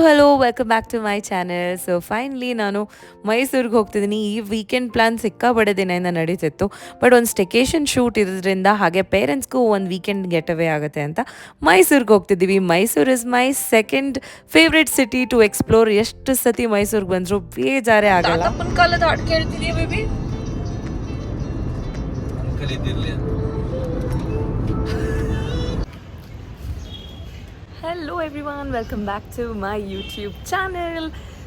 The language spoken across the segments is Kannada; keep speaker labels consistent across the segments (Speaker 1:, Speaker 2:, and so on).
Speaker 1: Hello welcome back to my channel. So finally ನಾನು ಮೈಸೂರಿಗೆ ಹೋಗ್ತಿದ್ದೀನಿ. ಈ ವೀಕೆಂಡ್ ಪ್ಲಾನ್ ಸಿಕ್ಕಾಪಟ್ಟೆ ದಿನದಿಂದ ನಡೀತಿತ್ತು, ಬಟ್ ಒಂದು ಸ್ಟೆಕೇಶನ್ ಶೂಟ್ ಇರೋದ್ರಿಂದ ಹಾಗೆ ಪೇರೆಂಟ್ಸ್ಗೂ ಒಂದು ವೀಕೆಂಡ್ ಗೆಟ್ ಅವೇ ಆಗುತ್ತೆ ಅಂತ ಮೈಸೂರಿಗೆ ಹೋಗ್ತಿದ್ದೀವಿ. Mysuru is my second favourite city to explore. ಎಷ್ಟು ಸತಿ ಮೈಸೂರಿಗೆ ಬಂದರೂ ಬೇಜಾರೇ ಆಗಲ್ಲ. ಕಾಲದ ಹಾಡು ಕೇಳ್ತಿದೀಯ baby? Hello everyone, welcome back to my YouTube channel.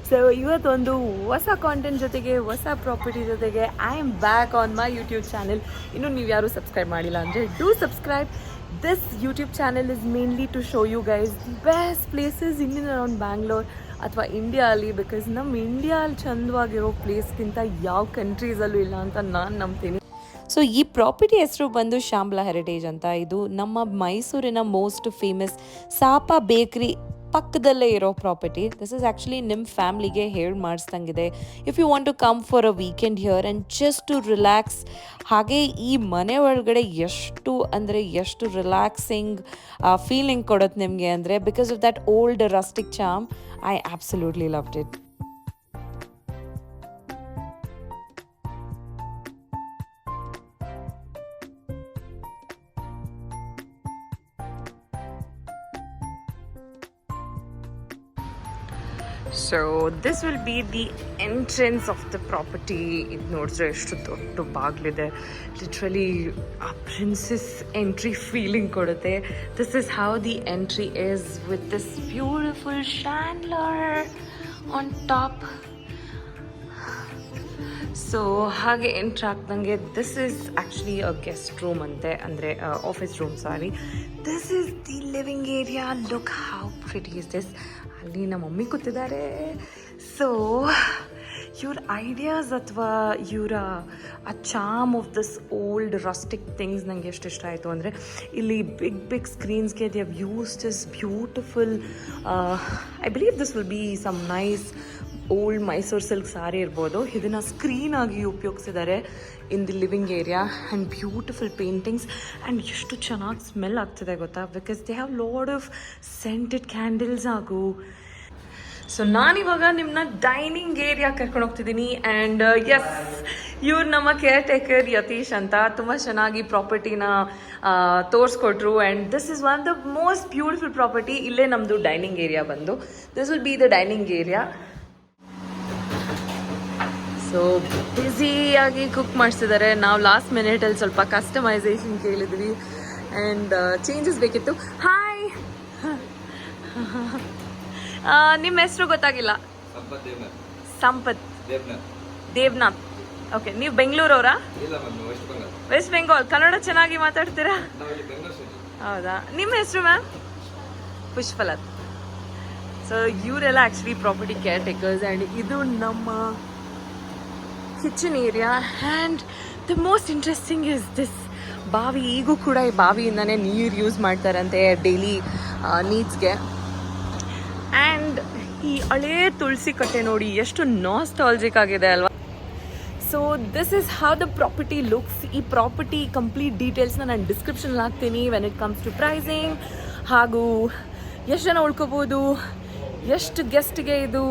Speaker 1: So ಇವತ್ತೊಂದು ಹೊಸ ಕಾಂಟೆಂಟ್ ಜೊತೆಗೆ, ಹೊಸ ಪ್ರಾಪರ್ಟಿ ಜೊತೆಗೆ I am back on my YouTube channel. ಇನ್ನೂ ನೀವು ಯಾರು ಸಬ್ಸ್ಕ್ರೈಬ್ ಮಾಡಿಲ್ಲ ಅಂದರೆ do subscribe. This YouTube channel is mainly to show you guys the best places in and around Bangalore ಅಥವಾ ಇಂಡಿಯಾ ಅಲ್ಲಿ. ಬಿಕಾಸ್ ನಮ್ಮ ಇಂಡಿಯಾ ಅಲ್ಲಿ ಚಂದವಾಗಿರೋ ಪ್ಲೇಸ್ಗಿಂತ ಯಾವ ಕಂಟ್ರೀಸಲ್ಲೂ ಇಲ್ಲ ಅಂತ ನಾನು ನಂಬ್ತೀನಿ. ಸೊ ಈ ಪ್ರಾಪರ್ಟಿ ಹೆಸರು ಬಂದು ಶಾಂಬ್ಲಾ ಹೆರಿಟೇಜ್ ಅಂತ. ಇದು ನಮ್ಮ ಮೈಸೂರಿನ ಮೋಸ್ಟ್ ಫೇಮಸ್ ಸಾಪಾ ಬೇಕ್ರಿ ಪಕ್ಕದಲ್ಲೇ ಇರೋ ಪ್ರಾಪರ್ಟಿ. ದಿಸ್ ಇಸ್ ಆ್ಯಕ್ಚುಲಿ ನಿಮ್ಮ ಫ್ಯಾಮ್ಲಿಗೆ ಹೇಳಿ ಮಾಡಿಸ್ದಂಗಿದೆ. If you want to come for a weekend here and just to relax. ಹಾಗೆ ಈ ಮನೆ ಒಳಗಡೆ ಎಷ್ಟು ರಿಲ್ಯಾಕ್ಸಿಂಗ್ ಫೀಲಿಂಗ್ ಕೊಡುತ್ತೆ ನಿಮಗೆ ಅಂದರೆ, because of that old rustic charm. I absolutely loved it. So this will be the entrance of the property. ಇದು ನೋಡಿದ್ರೆ ಎಷ್ಟು ದೊಡ್ಡ ಬಾಗಿಲಿದೆ. ಲಿಟ್ರಲಿ ಆ ಪ್ರಿನ್ಸಸ್ ಎಂಟ್ರಿ ಫೀಲಿಂಗ್ ಕೊಡುತ್ತೆ. This is how the entry is with this beautiful chandelier on top. So ಹಾಗೆ ಎಂಟ್ರ್ ಆಗ್ದಂಗೆ this is actually a guest room ಅಂತೆ, ಅಂದರೆ office room, sorry. This is the living area. Look how pretty is this. ಅಲ್ಲಿ ನಮ್ಮ ಮಮ್ಮಿ ಕೂತಿದ್ದಾರೆ. ಸೊ ಇವ್ರ ಐಡಿಯಾಸ್ ಅಥವಾ ಇವರ ಆ charm of this old rustic things ನನಗೆ ಎಷ್ಟು ಇಷ್ಟ ಆಯಿತು ಅಂದರೆ, ಇಲ್ಲಿ ಬಿಗ್ ಸ್ಕ್ರೀನ್ಸ್ಗೆ they have used this beautiful, I believe this will be some nice old Mysuru silk sari ಇರ್ಬೋದು. ಇದನ್ನು ಸ್ಕ್ರೀನ್ ಆಗಿ ಉಪಯೋಗಿಸಿದ್ದಾರೆ in the living area. And beautiful paintings. And ಎಷ್ಟು ಚೆನ್ನಾಗಿ ಸ್ಮೆಲ್ ಆಗ್ತಿದೆ ಗೊತ್ತಾ, because they have lot of scented candles ಹಾಗೂ. ಸೊ ನಾನಿವಾಗ ನಿಮ್ಮನ್ನ ಡೈನಿಂಗ್ ಏರಿಯಾ ಕರ್ಕೊಂಡು ಹೋಗ್ತಿದ್ದೀನಿ. ಆ್ಯಂಡ್ ಎಸ್, ಇವ್ರು ನಮ್ಮ ಕೇರ್ ಟೇಕರ್ ಯತೀಶ್ ಅಂತ ತುಂಬ ಚೆನ್ನಾಗಿ ಪ್ರಾಪರ್ಟಿನ ತೋರಿಸ್ಕೊಟ್ರು. And this is one of the most beautiful property. ಇಲ್ಲೇ ನಮ್ಮದು ಡೈನಿಂಗ್ ಏರಿಯಾ ಬಂದು. This will be the dining area. So ಬ್ಯುಸಿಯಾಗಿ ಕುಕ್ ಮಾಡಿಸಿದ್ದಾರೆ. ನಾವು ಲಾಸ್ಟ್ ಮಿನಿಟಲ್ಲಿ ಸ್ವಲ್ಪ ಕಸ್ಟಮೈಸೇಷನ್ ಕೇಳಿದ್ವಿ ಆ್ಯಂಡ್ ಚೇಂಜಸ್ ಬೇಕಿತ್ತು. ಹಾಯ್, ನಿಮ್ಮ ಹೆಸರು ಗೊತ್ತಾಗಿಲ್ಲ. ಸಂಪತ್ ದೇವ್ನಾಥ್. ಓಕೆ, ನೀವು ಬೆಂಗಳೂರವರಾ? ವೆಸ್ಟ್ ಬೆಂಗಾಲ್. ಕನ್ನಡ ಚೆನ್ನಾಗಿ ಮಾತಾಡ್ತೀರಾ? ಹೌದಾ. ನಿಮ್ಮ ಹೆಸರು ಮ್ಯಾಮ್? ಪುಷ್ಪಲತ್. ಸೊ ಇವರೆಲ್ಲ actually property care takers. And ಇದು ನಮ್ಮ kitchen area. And the most interesting is this ಬಾವಿ. ಈಗೂ ಕೂಡ ಈ ಬಾವಿಯಿಂದನೇ ನೀರು ಯೂಸ್ ಮಾಡ್ತಾರಂತೆ ಡೈಲಿ ನೀಡ್ಸ್ಗೆ. ಆ್ಯಂಡ್ ಈ ಹಳೇ ತುಳಸಿ ಕಟ್ಟೆ ನೋಡಿ ಎಷ್ಟು ನಾಸ್ಟಾಲ್ಜಿಕ್ ಆಗಿದೆ ಅಲ್ವಾ. So this is how the property looks. ಈ ಪ್ರಾಪರ್ಟಿ ಕಂಪ್ಲೀಟ್ ಡೀಟೇಲ್ಸ್ನ ನಾನು ಡಿಸ್ಕ್ರಿಪ್ಷನಲ್ಲಿ ಹಾಕ್ತೀನಿ. When it comes to pricing ಹಾಗೂ ಎಷ್ಟು ಜನ ಉಳ್ಕೋಬೋದು, ಎಷ್ಟು ಗೆಸ್ಟ್ಗೆ ಇದು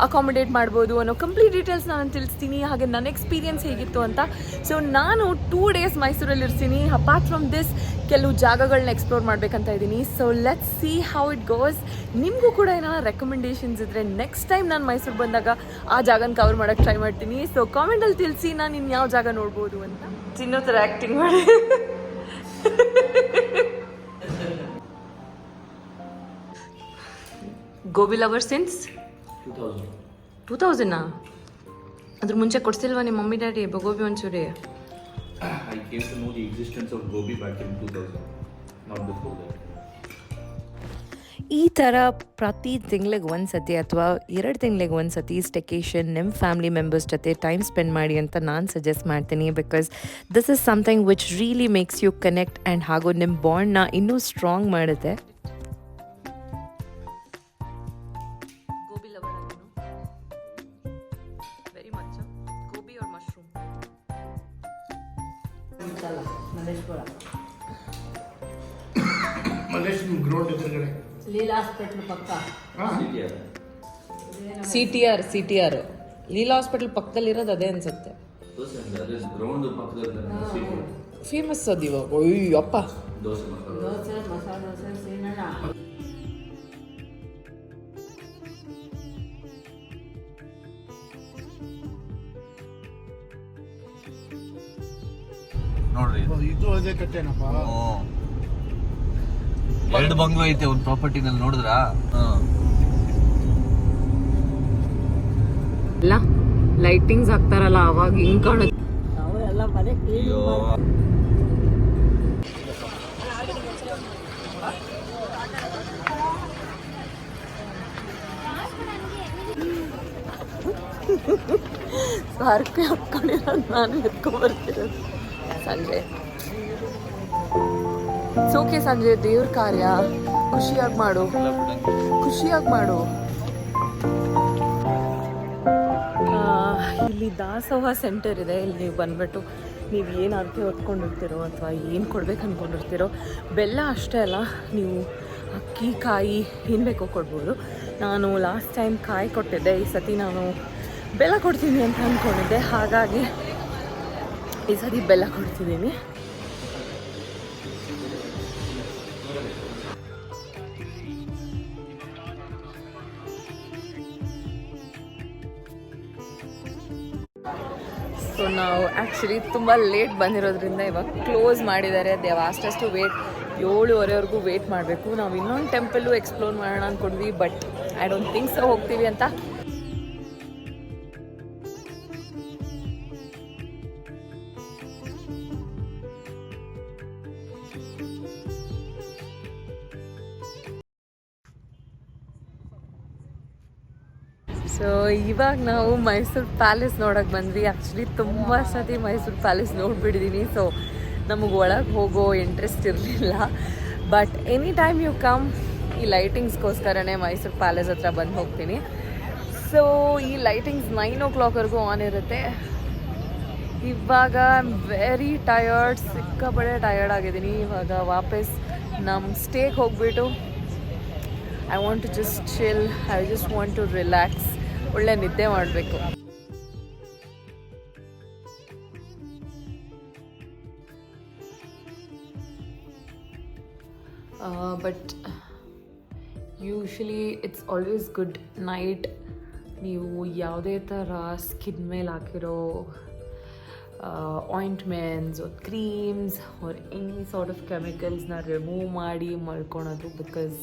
Speaker 1: ಅಕಾಮಿಡೇಟ್ ಮಾಡ್ಬೋದು ಅನ್ನೋ ಕಂಪ್ಲೀಟ್ ಡೀಟೇಲ್ಸ್ ನಾನು ತಿಳಿಸ್ತೀನಿ. ಹಾಗೆ ನನ್ನ ಎಕ್ಸ್ಪೀರಿಯನ್ಸ್ ಹೇಗಿತ್ತು ಅಂತ. ಸೊ ನಾನು 2 days ಮೈಸೂರಲ್ಲಿ ಇರ್ತೀನಿ. ಅಪಾರ್ಟ್ ಫ್ರಮ್ ದಿಸ್ ಕೆಲವು ಜಾಗಗಳನ್ನ ಎಕ್ಸ್ಪ್ಲೋರ್ ಮಾಡಬೇಕಂತ ಇದ್ದೀನಿ. So let's see how it goes. ನಿಮಗೂ ಕೂಡ ಏನಾರ ರೆಕಮೆಂಡೇಷನ್ಸ್ ಇದ್ದರೆ ನೆಕ್ಸ್ಟ್ ಟೈಮ್ ನಾನು ಮೈಸೂರು ಬಂದಾಗ ಆ ಜಾಗನ ಕವರ್ ಮಾಡೋಕ್ಕೆ ಟ್ರೈ ಮಾಡ್ತೀನಿ. ಸೊ ಕಾಮೆಂಟಲ್ಲಿ ತಿಳಿಸಿ ನಾನು ಇನ್ನು ಯಾವ ಜಾಗ ನೋಡ್ಬೋದು ಅಂತ. ಚಿನ್ನೋ ಥರ ಆ್ಯಕ್ಟಿಂಗ್ ಮಾಡಿ. ಗೋಬಿ ಲವರ್ ಸಿನ್ಸ್ 2000 ಅದ್ರ ಮುಂಚೆ ಕೊಡ್ಸಿಲ್ವಾ ನಿಮ್ಮ mummy daddy gobi manchurian?
Speaker 2: I came to know the existence of gobi back in 2000, not before that.
Speaker 1: ಈ ಥರ ಪ್ರತಿ ತಿಂಗಳಿಗೆ ಒಂದು ಸತಿ ಅಥವಾ 2 ತಿಂಗಳಿಗೆ ಒಂದು ಸತಿ ಸ್ಟೆಕೇಶನ್ ನಿಮ್ಮ ಫ್ಯಾಮಿಲಿ ಮೆಂಬರ್ಸ್ ಜೊತೆ ಟೈಮ್ ಸ್ಪೆಂಡ್ ಮಾಡಿ ಅಂತ ನಾನು ಸಜೆಸ್ಟ್ ಮಾಡ್ತೀನಿ. Because this is something which really makes you connect and ಹಾಗೂ ನಿಮ್ಮ ಬಾಂಡ್ನ ಇನ್ನೂ ಸ್ಟ್ರಾಂಗ್ ಮಾಡುತ್ತೆ.
Speaker 3: ಮಲ್ಲೇಶ್ವರ ಗ್ರೌಂಡ್ ಎದುರುಗಡೆ ಲೀಲಾ ಹಾಸ್ಪಿಟ್ಲ್ ಪಕ್ಕ.
Speaker 1: CTR ಲೀಲಾ ಹಾಸ್ಪಿಟಲ್ ಪಕ್ಕದಲ್ಲಿರೋದು ಅದೇ ಅನ್ಸುತ್ತೆ.
Speaker 2: ಗ್ರೌಂಡ್ ಪಕ್ಕದಲ್ಲಿ
Speaker 1: ಫೇಮಸ್ ಅದು ಇವಾಗ. ಅಯ್ಯಪ್ಪ
Speaker 2: ದೋಸೆ ಮಸಾಲ
Speaker 3: ದೋಸೆ, ಮಸಾಲೆ ದೋಸೆ, ಸೀನಣ್ಣ.
Speaker 2: ನೋಡ್ರಿ
Speaker 4: ಇದು ಅದೇ ಕಟ್ಟೆನಪ್ಪ.
Speaker 2: ಎರಡು ಬಂಗ್ಲೋ ಐತೆ ಒಂದು ಪ್ರಾಪರ್ಟಿನಲ್ಲಿ ನೋಡಿದ್ರ.
Speaker 1: ಎಲ್ಲ ಲೈಟಿಂಗ್ಸ್ ಹಾಕ್ತಾರಲ್ಲ ಅವಾಗ ಹಿಂಗ್ ಕಾಣುತ್ತೆ.
Speaker 3: ಅವರೆಲ್ಲ ಮನೆ ಕ್ಲೀನ್ ಮಾಡಿ
Speaker 1: ಸಾರ್ಕೆ ಹಾಕೊಂಡಿರೋದು ನಾನು ಎತ್ಕೊಂಡ್ಬರ್ತಿರೋದು ಸಂಜೆ. ಸೋಕೆ ಸಂಜೆ ದೇವ್ರ ಕಾರ್ಯ, ಖುಷಿಯಾಗಿ ಮಾಡು, ಖುಷಿಯಾಗಿ ಮಾಡು. ಇಲ್ಲಿ ದಾಸೋಹ ಸೆಂಟರ್ ಇದೆ. ಇಲ್ಲಿ ನೀವು ಬಂದ್ಬಿಟ್ಟು ನೀವು ಏನು ಅರ್ಕೆ ಹೊತ್ಕೊಂಡಿರ್ತೀರೋ ಅಥವಾ ಏನು ಕೊಡ್ಬೇಕು ಅಂದ್ಕೊಂಡಿರ್ತೀರೋ, ಬೆಲ್ಲ ಅಷ್ಟೇ ಅಲ್ಲ, ನೀವು ಅಕ್ಕಿ ಕಾಯಿ ಏನು ಬೇಕೋ ಕೊಡ್ಬೋದು. ನಾನು ಲಾಸ್ಟ್ ಟೈಮ್ ಕಾಯಿ ಕೊಟ್ಟಿದ್ದೆ, ಈ ಸತಿ ನಾನು ಬೆಲ್ಲ ಕೊಡ್ತೀನಿ ಅಂತ ಅಂದ್ಕೊಂಡಿದ್ದೆ, ಹಾಗಾಗಿ ಈ ಸತಿ ಬೆಲ್ಲ ಕೊಡ್ತಿದ್ದೀನಿ. ಸೊ ನಾವು ಆ್ಯಕ್ಚುಲಿ ತುಂಬ ಲೇಟ್ ಬಂದಿರೋದ್ರಿಂದ ಇವಾಗ ಕ್ಲೋಸ್ ಮಾಡಿದ್ದಾರೆ. ದೇವ್ ಅಷ್ಟಷ್ಟು ವೇಟ್ 7:30ವರೆಗೂ ವೇಟ್ ಮಾಡಬೇಕು. ನಾವು ಇನ್ನೊಂದು ಟೆಂಪಲ್ಲು ಎಕ್ಸ್ಪ್ಲೋರ್ ಮಾಡೋಣ ಅಂದ್ಕೊಂಡ್ವಿ, but I don't think so ಹೋಗ್ತೀವಿ ಅಂತ. ಸೊ ಇವಾಗ ನಾವು ಮೈಸೂರು ಪ್ಯಾಲೇಸ್ ನೋಡೋಕೆ ಬಂದ್ವಿ. ಆ್ಯಕ್ಚುಲಿ ತುಂಬ ಸತಿ ಮೈಸೂರು ಪ್ಯಾಲೇಸ್ ನೋಡಿಬಿಟ್ಟಿದ್ದೀನಿ, ಸೊ ನಮಗೆ ಒಳಗೆ ಹೋಗೋ ಇಂಟ್ರೆಸ್ಟ್ ಇರಲಿಲ್ಲ. But any time you come, ಈ ಲೈಟಿಂಗ್ಸ್ಗೋಸ್ಕರನೇ ಮೈಸೂರು ಪ್ಯಾಲೇಸ್ ಹತ್ರ ಬಂದು ಹೋಗ್ತೀನಿ. ಸೊ ಈ ಲೈಟಿಂಗ್ಸ್ 9 o'clockವರೆಗೂ ಆನ್ ಇರುತ್ತೆ. ಇವಾಗ ವೆರಿ ಟಯರ್ಡ್, ಸಿಕ್ಕಾಪಟ್ಟೆ ಟಯರ್ಡ್ ಆಗಿದ್ದೀನಿ. ಇವಾಗ ವಾಪಸ್ ನಮ್ಮ ಸ್ಟೇಗೆ ಹೋಗ್ಬಿಟ್ಟು I want to just chill, I just want to relax, ಒಳ್ಳೆ ನಿದ್ದೆ ಮಾಡಬೇಕು. But usually it's always good night ನೀವು ಯಾವುದೇ ಥರ ಸ್ಕಿನ್ ಮೇಲೆ ಹಾಕಿರೋ ointments or creams or any sort of ಕೆಮಿಕಲ್ಸ್ನ ರಿಮೂವ್ ಮಾಡಿ ಮಲ್ಕೊಳೋದು. ಬಿಕಾಸ್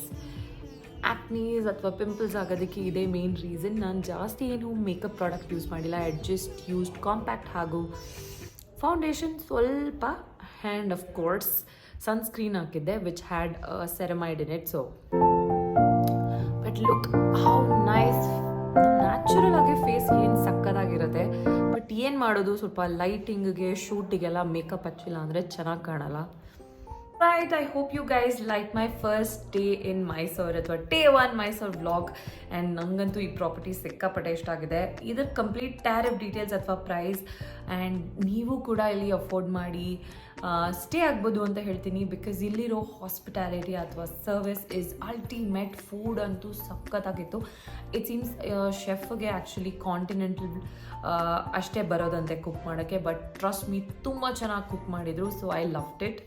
Speaker 1: ಆ್ಯಕ್ನೀಸ್ ಅಥವಾ ಪಿಂಪಲ್ಸ್ ಆಗೋದಕ್ಕೆ ಇದೇ ಮೇನ್ ರೀಸನ್. ನಾನು ಜಾಸ್ತಿ ಏನು ಮೇಕಪ್ ಪ್ರಾಡಕ್ಟ್ ಯೂಸ್ ಮಾಡಿಲ್ಲ. ಐ ಜಸ್ಟ್ ಯೂಸ್ಡ್ ಕಾಂಪ್ಯಾಕ್ಟ್ ಹಾಗೂ ಫೌಂಡೇಶನ್ ಸ್ವಲ್ಪ, ಆ್ಯಂಡ್ ಆಫ್ ಕೋರ್ಸ್ ಸನ್ಸ್ಕ್ರೀನ್ ಹಾಕಿದ್ದೆ which had ceramide in it. So but look how nice, natural ಆಗಿ ಫೇಸ್ ಏನು ಸಕ್ಕದಾಗಿರುತ್ತೆ. ಬಟ್ ಏನು ಮಾಡೋದು, ಸ್ವಲ್ಪ ಲೈಟಿಂಗ್ಗೆ ಶೂಟಿಗೆಲ್ಲ ಮೇಕಪ್ ಹಚ್ಚಿಲ್ಲ ಅಂದರೆ ಚೆನ್ನಾಗಿ ಕಾಣಲ್ಲ. Right, I hope you guys like my first day in Mysore ಅಥವಾ day 1 Mysore vlog. ಆ್ಯಂಡ್ ನನಗಂತೂ ಈ ಪ್ರಾಪರ್ಟಿ ಸಿಕ್ಕಾಪಟ್ಟೆ ಇಷ್ಟ ಆಗಿದೆ. ಇದರ ಕಂಪ್ಲೀಟ್ ಟ್ಯಾರಿಫ್ ಡೀಟೇಲ್ಸ್ ಅಥವಾ ಪ್ರೈಸ್, ಆ್ಯಂಡ್ ನೀವು ಕೂಡ ಇಲ್ಲಿ ಅಫೋರ್ಡ್ ಮಾಡಿ ಸ್ಟೇ ಆಗ್ಬೋದು ಅಂತ ಹೇಳ್ತೀನಿ. ಬಿಕಾಸ್ ಇಲ್ಲಿರೋ ಹಾಸ್ಪಿಟಾಲಿಟಿ ಅಥವಾ ಸರ್ವಿಸ್ ಇಸ್ ಅಲ್ಟಿಮೇಟ್. ಫುಡ್ ಅಂತೂ ಸಖತ್ತಾಗಿತ್ತು. ಇಟ್ ಸೀಮ್ಸ್ ಶೆಫ್ಗೆ ಆ್ಯಕ್ಚುಲಿ ಕಾಂಟಿನೆಂಟಲ್ ಅಷ್ಟೇ ಬರೋದಂತೆ ಕುಕ್ ಮಾಡೋಕ್ಕೆ, ಬಟ್ ಟ್ರಸ್ಟ್ ಮೀ ತುಂಬ ಚೆನ್ನಾಗಿ ಕುಕ್ ಮಾಡಿದರು. So I loved it.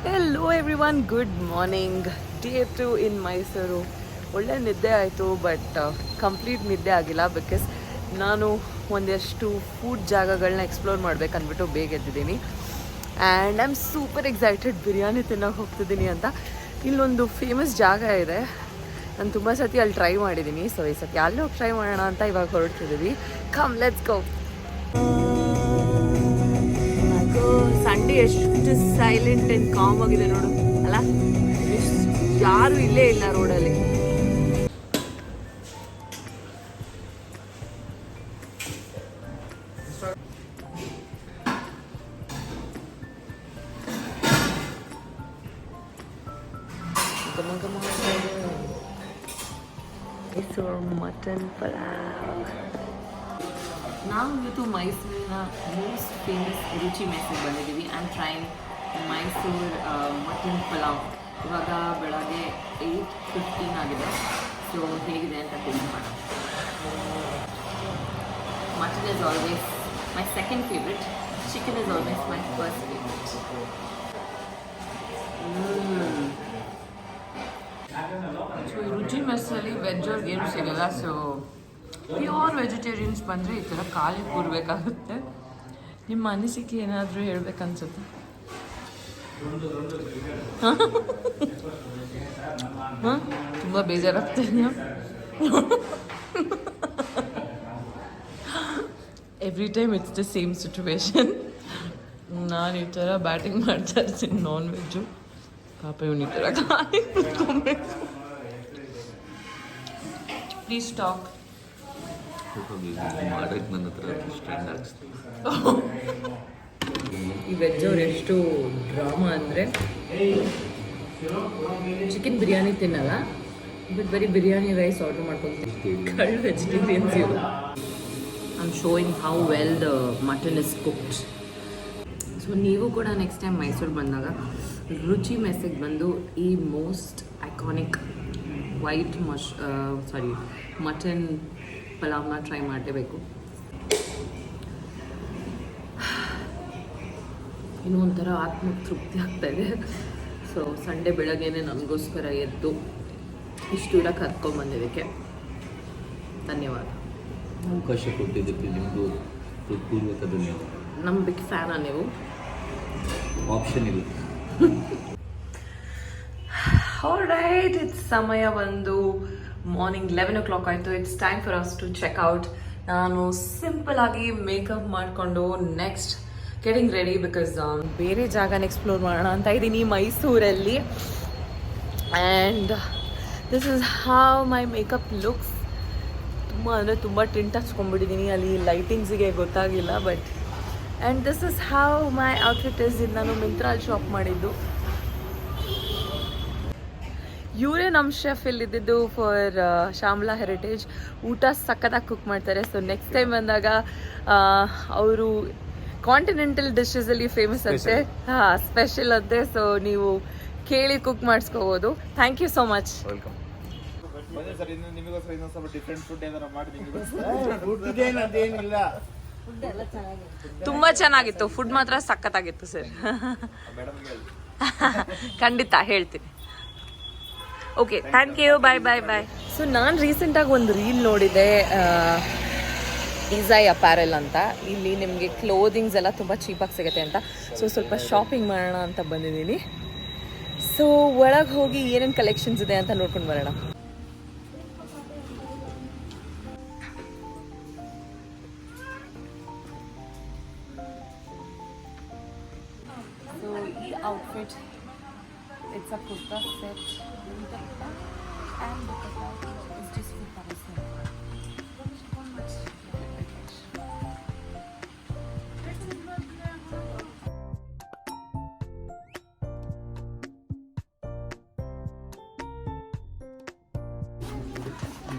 Speaker 1: Hello everyone, good morning. Day 2 ಇನ್ ಮೈಸೂರು. ಒಳ್ಳೆ ನಿದ್ದೆ ಆಯಿತು, ಬಟ್ ಕಂಪ್ಲೀಟ್ ನಿದ್ದೆ ಆಗಿಲ್ಲ. ಬಿಕಾಸ್ ನಾನು ಒಂದಷ್ಟು ಫುಡ್ ಜಾಗಗಳನ್ನ ಎಕ್ಸ್ಪ್ಲೋರ್ ಮಾಡ್ಬೇಕಂದ್ಬಿಟ್ಟು ಬೇಗ ಎದ್ದಿದ್ದೀನಿ. And I am super excited biryani ತಿನ್ನೋಕೆ ಹೋಗ್ತಿದ್ದೀನಿ ಅಂತ. ಇಲ್ಲೊಂದು ಫೇಮಸ್ ಜಾಗ ಇದೆ, ನಾನು ತುಂಬ ಸತಿ ಅಲ್ಲಿ ಟ್ರೈ ಮಾಡಿದ್ದೀನಿ. ಸೊ ಈ ಸತಿ ಅಲ್ಲಿ ಹೋಗಿ ಟ್ರೈ ಮಾಡೋಣ ಅಂತ ಇವಾಗ ಹೊರಡ್ತಿದ್ದೀವಿ. Come let's go. ಸಂಡೇ ಎಷ್ಟು ಸೈಲೆಂಟ್ ಆ್ಯಂಡ್ ಕಾಮ್ ಆಗಿದೆ ನೋಡು ಅಲ್ಲ, ಯಾರು ಇಲ್ಲೇ ಇಲ್ಲ ರೋಡಲ್ಲಿ. ಮಟನ್ ಪಲಾವ್. ನಾವು ಇವತ್ತು ಮೈಸೂರಿನ ಮೋಸ್ಟ್ ಫೇಮಸ್ ರುಚಿ ಮೆಸ್ಸಿಗೆ ಬಂದಿದ್ದೀವಿ. I am trying Mysuru mutton pulao. ಇವಾಗ ಬೆಳಗ್ಗೆ 8:15 ಆಗಿದೆ. ಸೊ ಹೇಗಿದೆ ಅಂತ ಟೇಸ್ಟ್ ಮಾಡೋಣ. Mutton is always my second favourite. Chicken is always my first favourite. So Ruchi ಮೆಸ್ಸಲ್ಲಿ ವೆಜ್ ಅವ್ರಿಗೆ ಏನು ಸಿಗಲ್ಲ. ಸೊ ಪ್ಯೂರ್ ವೆಜಿಟೇರಿಯನ್ಸ್ ಬಂದರೆ ಈ ಥರ ಖಾಲಿ ಕೂರಬೇಕಾಗುತ್ತೆ. ನಿಮ್ಮ ಅನಿಸಿಕೆ ಏನಾದರೂ ಹೇಳ್ಬೇಕನ್ಸುತ್ತೆ? ಹಾಂ, ತುಂಬ ಬೇಜಾರಾಗ್ತಿದೆಯಾ? Every time it's the same situation. ನಾನು ಈ ಥರ ಬ್ಯಾಟಿಂಗ್ ಮಾಡ್ತಾ ಇರ್ತೀನಿ ನಾನ್ ವೆಜ್ಜು. ಪಾಪ ಇವನು ಈ ಥರ ಖಾಲಿ ಕೂತ್ಕೊಬೇಕು. Please talk.
Speaker 2: ಮಾಡೋಕ್ಕೆ ನನ್ನ ಹತ್ರ ಸ್ಟ್ಯಾಂಡ್ ಹಾಕ್ಸ್ತೀನಿ.
Speaker 1: ಈ ವೆಜ್ ಅವ್ರು ಎಷ್ಟು ಡ್ರಾಮಾ ಅಂದರೆ ಚಿಕನ್ ಬಿರಿಯಾನಿ ತಿನ್ನಲ್ಲ, ಬಟ್ ಬರೀ ಬಿರಿಯಾನಿ ರೈಸ್ ಆರ್ಡರ್ ಮಾಡ್ಕೊತೀನಿ. ಕಳ್ಳ ವೆಜಿಟೇರಿಯನ್ಸ್ ಇವರು. I am showing how well the mutton is cooked. So ನೀವು ಕೂಡ ನೆಕ್ಸ್ಟ್ ಟೈಮ್ ಮೈಸೂರು ಬಂದಾಗ ರುಚಿ ಮೆಸ್ಸಿಗೆ ಬಂದು ಈ ಮೋಸ್ಟ್ ಐಕಾನಿಕ್ ಮಟನ್ ಪಲಾವ್ನ ಟ್ರೈ ಮಾಡಲೇಬೇಕು. ಇನ್ನೂ ಒಂಥರ ಆತ್ಮ ತೃಪ್ತಿ ಆಗ್ತಾಯಿದೆ. ಸೊ ಸಂಡೇ ಬೆಳಗ್ಗೆನೇ ನನಗೋಸ್ಕರ ಎದ್ದು ಇಷ್ಟು ದೂರ ಕರ್ಕೊಂಡ್ಬಂದಿದ್ದಕ್ಕೆ ಧನ್ಯವಾದ.
Speaker 2: ಅವಕಾಶ ಕೊಟ್ಟಿದ್ದಕ್ಕೆ ನಿಮ್ಮದು ಹೃತ್ಪೂರ್ವಕ ಧನ್ಯವಾದ.
Speaker 1: ನಮ್ಮ ಬಿಗ್ ಫ್ಯಾನಾ ನೀವು?
Speaker 2: ಆಪ್ಷನ್ ಇಲ್ಲ.
Speaker 1: ಆಲ್ರೈಟ್, ಇಟ್ಸ್ ಸಮಯ ಬಂದು ಮಾರ್ನಿಂಗ್ 11 o'clock ಆಯಿತು. It's time for us to checkout. ನಾನು ಸಿಂಪಲ್ ಆಗಿ ಮೇಕಪ್ ಮಾಡಿಕೊಂಡು ನೆಕ್ಸ್ಟ್ ಗೆಟಿಂಗ್ ರೆಡಿ ಬಿಕಾಸ್ ಬೇರೆ ಜಾಗನ ಎಕ್ಸ್ಪ್ಲೋರ್ ಮಾಡೋಣ ಅಂತ ಇದ್ದೀನಿ ಮೈಸೂರಲ್ಲಿ. And this is how my makeup looks. ತುಂಬ ಅಂದರೆ ತುಂಬ ಟಿಂಟ್ ಹಚ್ಕೊಂಡ್ಬಿಟ್ಟಿದ್ದೀನಿ, ಅಲ್ಲಿ ಲೈಟಿಂಗ್ಸಿಗೆ ಗೊತ್ತಾಗಿಲ್ಲ. But and this is how my outfit is. ಇದು ನಾನು ಮಿಂತ್ರಾಲ್ ಶಾಪ್ ಮಾಡಿದ್ದು. ಇವರೇ ನಮ್ಮ ಶೆಫ್ ಇಲ್ಲಿದ್ದು ಫಾರ್ ಶ್ಯಾಮ್ಲಾ ಹೆರಿಟೇಜ್. ಊಟ ಸಕ್ಕತ್ತಾಗಿ ಕುಕ್ ಮಾಡ್ತಾರೆ. ಸೊ ನೆಕ್ಸ್ಟ್ ಟೈಮ್ ಬಂದಾಗ ಅವರು ಕಾಂಟಿನೆಂಟಲ್ ಡಿಶಸಲ್ಲಿ ಫೇಮಸ್ ಅಂತೆ. ಹಾಂ, ಸ್ಪೆಷಲ್ ಅಂತೆ. ಸೊ ನೀವು ಕೇಳಿ ಕುಕ್ ಮಾಡಿಸ್ಕೋಬೋದು. Thank you so much.
Speaker 2: Welcome.
Speaker 4: ಬನ್ನಿ ಸರ್, ಇನ್ನು ನಿಮಗೋಸ್ಕರ ಇನ್ನೊಂದು ಸ್ವಲ್ಪ ಡಿಫ್ರೆಂಟ್ ಫುಡ್ ಏನಾರ ಮಾಡಿ ನಿಮಗೋಸ್ಕರ.
Speaker 3: ಫುಡ್ ಎಲ್ಲ ಚೆನ್ನಾಗಿತ್ತು.
Speaker 1: ತುಂಬ ಚೆನ್ನಾಗಿತ್ತು. ಫುಡ್ ಮಾತ್ರ ಸಖತ್ತಾಗಿತ್ತು ಸರ್. ಖಂಡಿತ ಹೇಳ್ತೀನಿ. Okay, thank you. Bye bye bye. So ನಾನು ರೀಸೆಂಟಾಗಿ ಒಂದು ರೀಲ್ ನೋಡಿದೆ, ಡಿಸೈ ಅಪ್ಯಾರಲ್ ಅಂತ. ಇಲ್ಲಿ ನಿಮಗೆ ಕ್ಲೋದಿಂಗ್ಸ್ ಎಲ್ಲ ತುಂಬ ಚೀಪಾಗಿ ಸಿಗುತ್ತೆ ಅಂತ. ಸೊ ಸ್ವಲ್ಪ ಶಾಪಿಂಗ್ ಮಾಡೋಣ ಅಂತ ಬಂದಿದ್ದೀನಿ. ಸೊ ಒಳಗೆ ಹೋಗಿ ಏನೇನು ಕಲೆಕ್ಷನ್ಸ್ ಇದೆ ಅಂತ ನೋಡ್ಕೊಂಡು ಬರೋಣ. ಸೊ ಈ outfit, it's a kurta set and the kurta is just 4,000.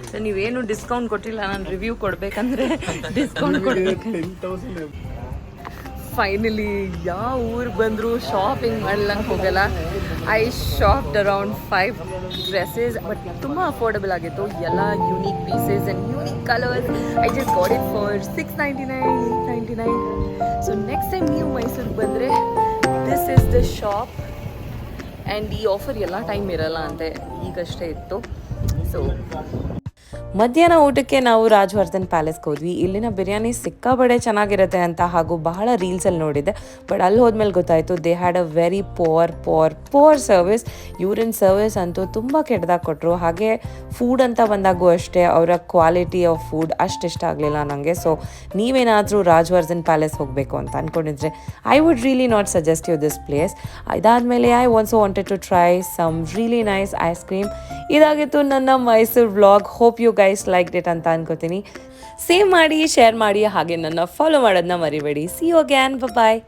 Speaker 1: So ನೀವೇನು ಡಿಸ್ಕೌಂಟ್ ಕೊಟ್ಟಿಲ್ಲ, ನಾನು ರಿವ್ಯೂ ಕೊಡ್ಬೇಕಂದ್ರೆ ಡಿಸ್ಕೌಂಟ್ ಕೊಡ್ಬೇಕು. ಫೈನಲಿ ಯಾವ ಊರಿಗೆ ಬಂದರೂ ಶಾಪಿಂಗ್ ಮಾಡ್ಲಂಗೆ ಹೋಗಲ್ಲ. I shopped around 5 dresses, but ತುಂಬ ಅಫೋರ್ಡಬಲ್ ಆಗಿತ್ತು. ಎಲ್ಲ unique pieces and unique colours. I just got it for $699, $899. So next time ನೀವು ಮೈಸೂರಿಗೆ ಬಂದರೆ this is the shop. And ಈ ಆಫರ್ ಎಲ್ಲ ಟೈಮ್ ಇರಲ್ಲ ಅಂತೆ, ಈಗಷ್ಟೇ ಇತ್ತು. ಸೊ ಮಧ್ಯಾಹ್ನ ಊಟಕ್ಕೆ ನಾವು ರಾಜವರ್ಧನ್ ಪ್ಯಾಲೇಸ್ಗೆ ಹೋದ್ವಿ. ಇಲ್ಲಿನ ಬಿರಿಯಾನಿ ಸಿಕ್ಕಾಬಡೆ ಚೆನ್ನಾಗಿರುತ್ತೆ ಅಂತ ಹಾಗೂ ಬಹಳ ರೀಲ್ಸಲ್ಲಿ ನೋಡಿದ್ದೆ. ಬಟ್ ಅಲ್ಲಿ ಹೋದ್ಮೇಲೆ ಗೊತ್ತಾಯಿತು they had a very poor service. ಯೂರಿನ್ ಸರ್ವಿಸ್ ಅಂತೂ ತುಂಬ ಕೆಟ್ಟದಾಗಿ ಕೊಟ್ಟರು. ಹಾಗೆ ಫುಡ್ ಅಂತ ಬಂದಾಗೂ ಅಷ್ಟೇ ಅವರ ಕ್ವಾಲಿಟಿ ಆಫ್ ಫುಡ್ ಅಷ್ಟು ಇಷ್ಟ ಆಗಲಿಲ್ಲ ನನಗೆ. ಸೊ ನೀವೇನಾದರೂ ರಾಜವರ್ಧನ್ ಪ್ಯಾಲೇಸ್ ಹೋಗಬೇಕು ಅಂತ ಅಂದ್ಕೊಂಡಿದ್ರೆ I would really not suggest you this place. ಇದಾದಮೇಲೆ I also wanted to try some really nice ice cream. ಇದಾಗಿತ್ತು ನನ್ನ ಮೈಸೂರು vlog. Hope you guys liked it ಅಂತ ಅನ್ಕೋತೀನಿ. ಸೇವ್ ಮಾಡಿ, ಶೇರ್ ಮಾಡಿ, ಹಾಗೆ ನನ್ನ ಫಾಲೋ ಮಾಡೋದನ್ನ ಮರಿಬೇಡಿ. See you again. ಬಾಯ್.